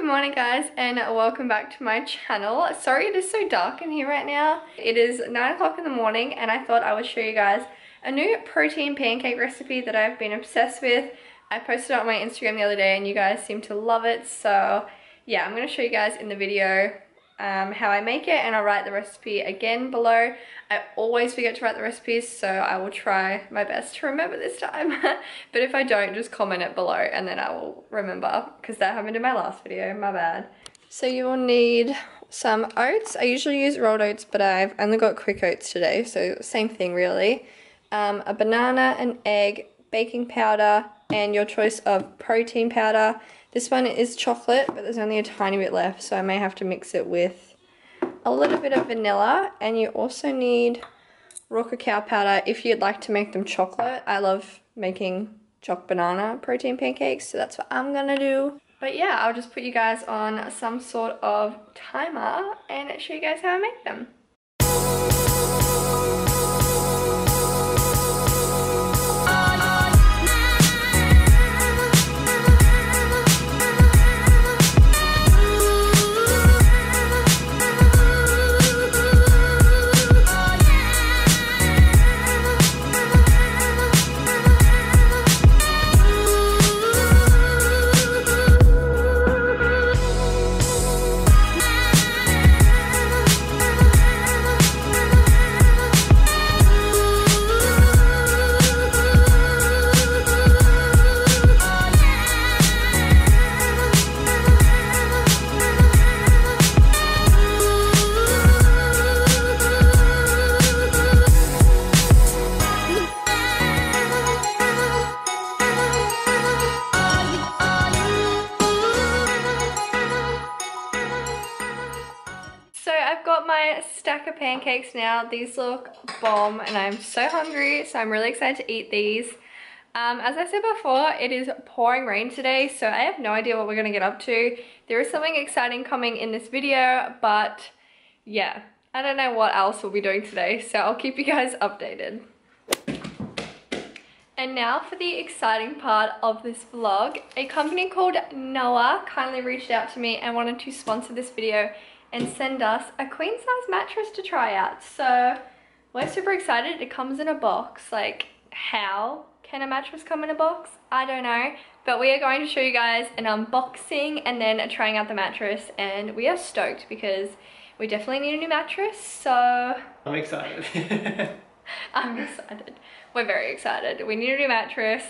morning guys, and welcome back to my channel. Sorry it is so dark in here right now. It is 9 o'clock in the morning and I thought I would show you guys a new protein pancake recipe that I've been obsessed with. I posted it on my Instagram the other day and you guys seem to love it, so yeah, I'm going to show you guys in the video how I make it, and I'll write the recipe again below. I always forget to write the recipes, so I will try my best to remember this time. But if I don't, just comment it below and then I will remember, because that happened in my last video, my bad. So you will need some oats. I usually use rolled oats, but I've only got quick oats today, so same thing really. A banana, an egg, baking powder, and your choice of protein powder. This one is chocolate, but there's only a tiny bit left, so I may have to mix it with a little bit of vanilla. And you also need raw cacao powder if you'd like to make them chocolate. I love making choc banana protein pancakes, so that's what I'm gonna do. But yeah, I'll just put you guys on some sort of timer and show you guys how I make them. Got my stack of pancakes now. These look bomb and I'm so hungry, so I'm really excited to eat these. As I said before, it is pouring rain today, so I have no idea what we're gonna get up to. There is something exciting coming in this video, but yeah, I don't know what else we'll be doing today, so I'll keep you guys updated. And now for the exciting part of this vlog. A company called Noa kindly reached out to me and wanted to sponsor this video and send us a queen size mattress to try out. So we're super excited. It comes in a box. Like, how can a mattress come in a box? I don't know. But we are going to show you guys an unboxing and then trying out the mattress, and we are stoked because we definitely need a new mattress, so I'm excited. I'm excited. We're very excited. We need a new mattress,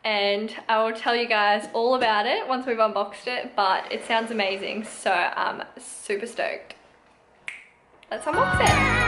and I will tell you guys all about it once we've unboxed it, but it sounds amazing, so I'm super stoked. Let's unbox it.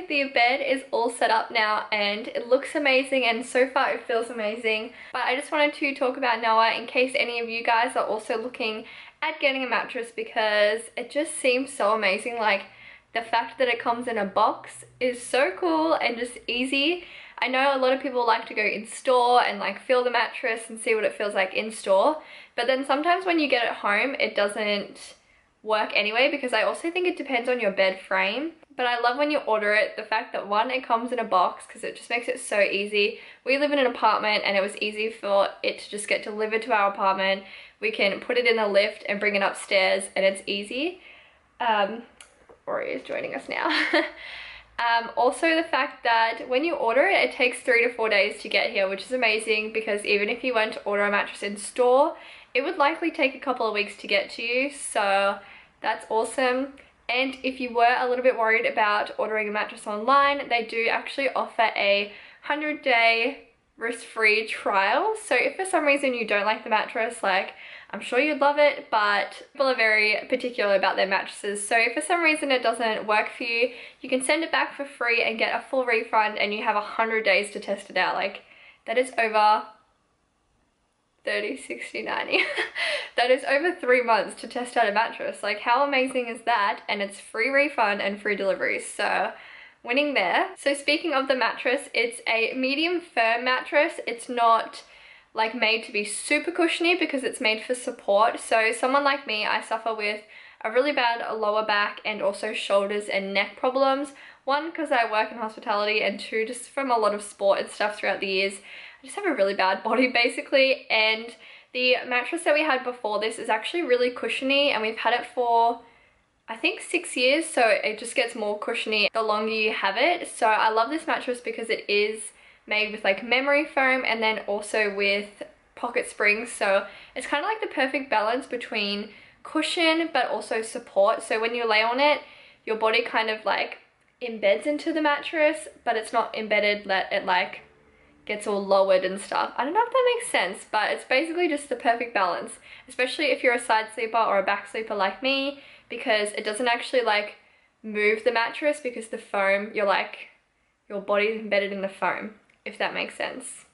The bed is all set up now and it looks amazing, and so far it feels amazing. But I just wanted to talk about Noa in case any of you guys are also looking at getting a mattress, because it just seems so amazing. Like, the fact that it comes in a box is so cool and just easy. I know a lot of people like to go in store and like feel the mattress and see what it feels like in store, but then sometimes when you get it home it doesn't work anyway, because I also think it depends on your bed frame. But I love when you order it, the fact that one, it comes in a box because it just makes it so easy. We live in an apartment and it was easy for it to just get delivered to our apartment. We can put it in a lift and bring it upstairs and it's easy. Ori is joining us now. Also the fact that when you order it, it takes 3 to 4 days to get here, which is amazing, because even if you went to order a mattress in store, it would likely take a couple of weeks to get to you, so that's awesome. And if you were a little bit worried about ordering a mattress online, they do actually offer a 100-day risk-free trial. So if for some reason you don't like the mattress, like, I'm sure you'd love it, but people are very particular about their mattresses. So if for some reason it doesn't work for you, you can send it back for free and get a full refund, and you have 100 days to test it out. Like, that is over 30, 60, 90. That is over 3 months to test out a mattress. Like, how amazing is that? And it's free refund and free delivery, so winning there. So speaking of the mattress, it's a medium firm mattress. It's not like made to be super cushiony because it's made for support. So someone like me, I suffer with a really bad lower back and also shoulders and neck problems. One, because I work in hospitality, and two, just from a lot of sport and stuff throughout the years. I just have a really bad body basically, and the mattress that we had before this is actually really cushiony, and we've had it for I think 6 years, so it just gets more cushiony the longer you have it. So I love this mattress because it is made with like memory foam and then also with pocket springs, so it's kind of like the perfect balance between cushion but also support. So when you lay on it, your body kind of like embeds into the mattress, but it's not embedded that it like gets all lowered and stuff. I don't know if that makes sense, but it's basically just the perfect balance, especially if you're a side sleeper or a back sleeper like me, because it doesn't actually like move the mattress because the foam, your body's embedded in the foam, if that makes sense.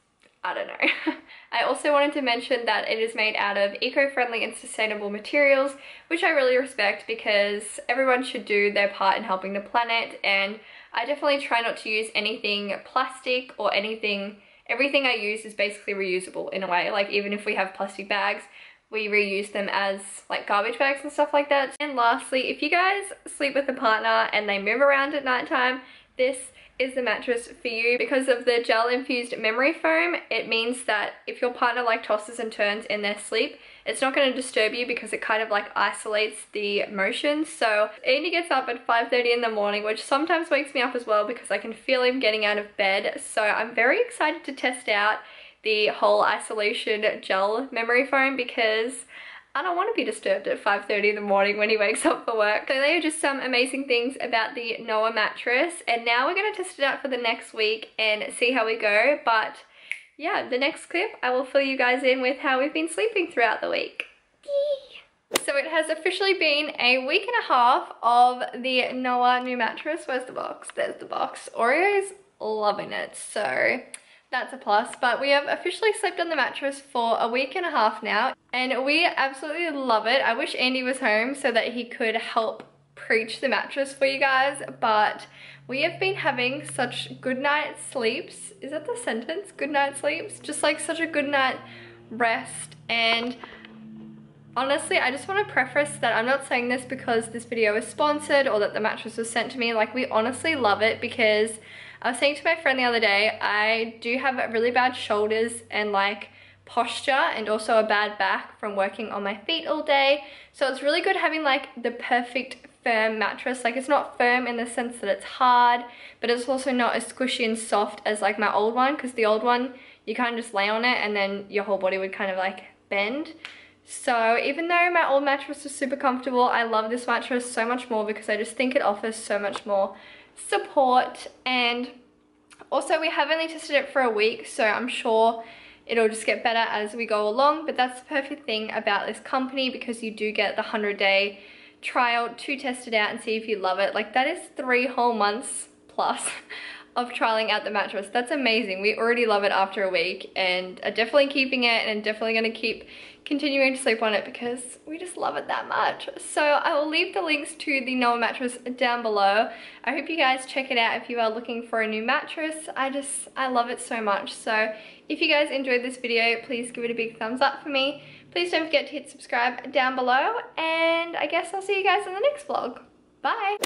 I don't know. I also wanted to mention that it is made out of eco-friendly and sustainable materials, which I really respect, because everyone should do their part in helping the planet, and I definitely try not to use anything plastic or anything. Everything I use is basically reusable in a way. Like, even if we have plastic bags, we reuse them as like garbage bags and stuff like that. And lastly, if you guys sleep with a partner and they move around at nighttime, this is the mattress for you. Because of the gel infused memory foam, it means that if your partner like tosses and turns in their sleep, it's not going to disturb you because it kind of like isolates the motions. So Andy gets up at 5:30 in the morning, which sometimes wakes me up as well because I can feel him getting out of bed. So I'm very excited to test out the whole isolation gel memory foam, because I don't want to be disturbed at 5:30 in the morning when he wakes up for work. So they are just some amazing things about the Noa mattress, and now we're going to test it out for the next week and see how we go. But yeah, the next clip I will fill you guys in with how we've been sleeping throughout the week. So it has officially been a week and a half of the Noa new mattress. Where's the box? There's the box. Oreo's loving it, so that's a plus. But we have officially slept on the mattress for a week and a half now, and we absolutely love it. I wish Andy was home so that he could help preach the mattress for you guys, but we have been having such good night sleeps. Is that the sentence? Good night sleeps? Just like such a good night rest. And honestly, I just want to preface that I'm not saying this because this video is sponsored or that the mattress was sent to me. Like, we honestly love it, because I was saying to my friend the other day, I do have really bad shoulders and like posture, and also a bad back from working on my feet all day. So it's really good having like the perfect firm mattress. Like, it's not firm in the sense that it's hard, but it's also not as squishy and soft as like my old one, because the old one, you kind of just lay on it and then your whole body would kind of like bend. So even though my old mattress was super comfortable, I love this mattress so much more because I just think it offers so much more support. And also, we have only tested it for a week, so I'm sure it'll just get better as we go along. But that's the perfect thing about this company, because you do get the 100-day trial to test it out and see if you love it. Like, that is 3 whole months plus of trialing out the mattress. That's amazing. We already love it after a week and are definitely keeping it and definitely going to keep continuing to sleep on it because we just love it that much. So I will leave the links to the Noa mattress down below. I hope you guys check it out if you are looking for a new mattress. I love it so much. So if you guys enjoyed this video, please give it a big thumbs up for me. Please don't forget to hit subscribe down below, and I guess I'll see you guys in the next vlog. Bye!